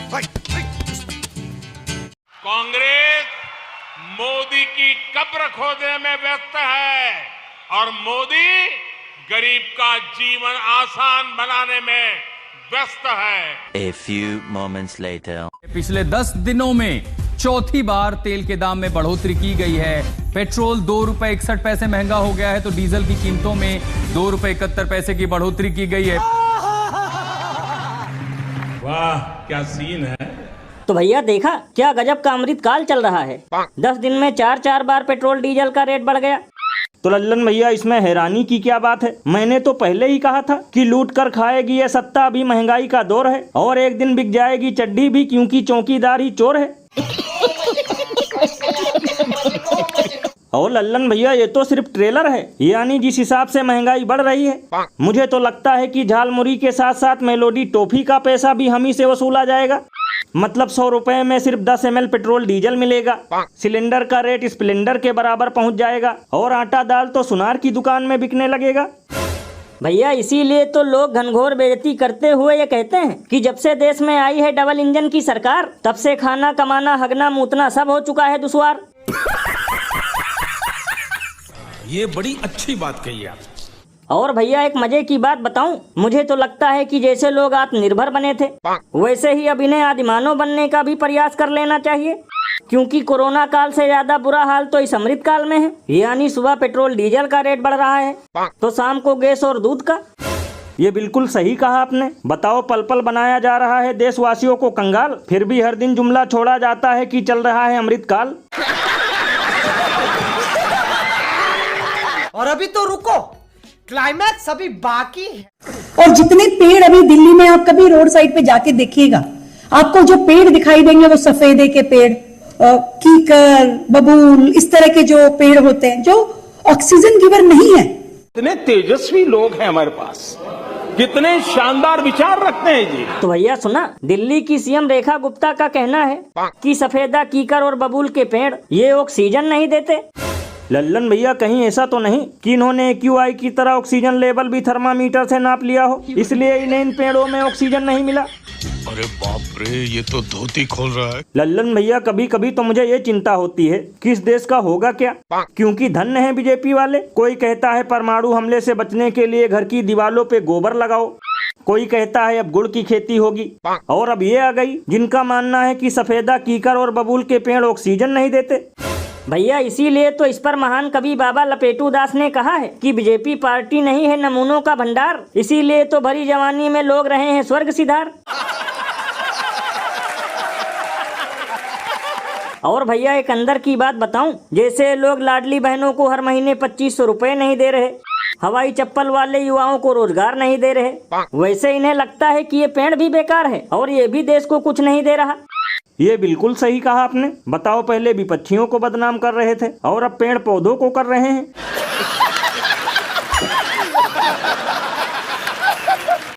कांग्रेस मोदी की कब्र खोदने में व्यस्त है और मोदी गरीब का जीवन आसान बनाने में व्यस्त है। A few moments later. पिछले 10 दिनों में चौथी बार तेल के दाम में बढ़ोतरी की गई है। पेट्रोल ₹2.61 महंगा हो गया है तो डीजल की कीमतों में ₹2.71 की बढ़ोतरी की गई है। वाह क्या सीन है। तो भैया देखा क्या गजब का अमृत काल चल रहा है। 10 दिन में 4 बार पेट्रोल डीजल का रेट बढ़ गया। तो लल्लन भैया इसमें हैरानी की क्या बात है। मैंने तो पहले ही कहा था कि लूट कर खाएगी ये सत्ता, अभी महंगाई का दौर है और एक दिन बिक जाएगी चड्डी भी, क्योंकि चौकीदार ही चोर है। और लल्लन भैया ये तो सिर्फ ट्रेलर है, यानी जिस हिसाब से महंगाई बढ़ रही है मुझे तो लगता है कि झालमुरी के साथ साथ मेलोडी टॉफी का पैसा भी हम ही से वसूला जाएगा। मतलब 100 रुपए में सिर्फ 10 ml पेट्रोल डीजल मिलेगा। सिलेंडर का रेट स्प्लेंडर के बराबर पहुंच जाएगा और आटा दाल तो सुनार की दुकान में बिकने लगेगा। भैया इसीलिए तो लोग घनघोर बेइज्जती करते हुए ये कहते हैं कि जब से देश में आई है डबल इंजन की सरकार तब से खाना कमाना हगना मूतना सब हो चुका है दुश्वार। ये बड़ी अच्छी बात कही आप। और भैया एक मजे की बात बताऊं, मुझे तो लगता है कि जैसे लोग आत्मनिर्भर बने थे वैसे ही अब इन्हें आदिमानव बनने का भी प्रयास कर लेना चाहिए, क्योंकि कोरोना काल से ज्यादा बुरा हाल तो इस अमृत काल में है। यानी सुबह पेट्रोल डीजल का रेट बढ़ रहा है तो शाम को गैस और दूध का। ये बिल्कुल सही कहा आपने। बताओ पल पल बनाया जा रहा है देशवासियों को कंगाल, फिर भी हर दिन जुमला छोड़ा जाता है कि चल रहा है अमृत काल। और अभी तो रुको, क्लाइमैक्स अभी बाकी है। और जितने पेड़ अभी दिल्ली में आप कभी रोड साइड पे जाके देखिएगा, आपको जो पेड़ दिखाई देंगे वो सफेदे के पेड़, कीकर, बबूल, इस तरह के जो पेड़ होते हैं जो ऑक्सीजन गिवर नहीं है। कितने तेजस्वी लोग हैं हमारे पास, कितने शानदार विचार रखते हैं जी। तो भैया सुना, दिल्ली की सीएम रेखा गुप्ता का कहना है कि सफेदा, कीकर और बबूल के पेड़ ये ऑक्सीजन नहीं देते। लल्लन भैया कहीं ऐसा तो नहीं कि इन्होंने AQI की तरह ऑक्सीजन लेवल भी थर्मामीटर से नाप लिया हो, इसलिए इन्हें इन पेड़ों में ऑक्सीजन नहीं मिला। अरे बाप रे, ये तो धोती खोल रहा है। लल्लन भैया कभी कभी तो मुझे ये चिंता होती है कि इस देश का होगा क्या, क्योंकि धन्य है बीजेपी वाले। कोई कहता है परमाणु हमले से बचने के लिए घर की दीवारों पे गोबर लगाओ, कोई कहता है अब गुड़ की खेती होगी, और अब ये आ गई जिनका मानना है कि सफेदा, कीकर और बबूल के पेड़ ऑक्सीजन नहीं देते। भैया इसीलिए तो इस पर महान कवि बाबा लपेटू दास ने कहा है कि बीजेपी पार्टी नहीं है नमूनों का भंडार, इसीलिए तो भरी जवानी में लोग रहे हैं स्वर्ग सिधार। और भैया एक अंदर की बात बताऊं, जैसे लोग लाडली बहनों को हर महीने 2500 रुपए नहीं दे रहे, हवाई चप्पल वाले युवाओं को रोजगार नहीं दे रहे, वैसे इन्हें लगता है कि ये पेड़ भी बेकार है और ये भी देश को कुछ नहीं दे रहा। ये बिल्कुल सही कहा आपने। बताओ पहले भी पक्षियों को बदनाम कर रहे थे और अब पेड़ पौधों को कर रहे हैं।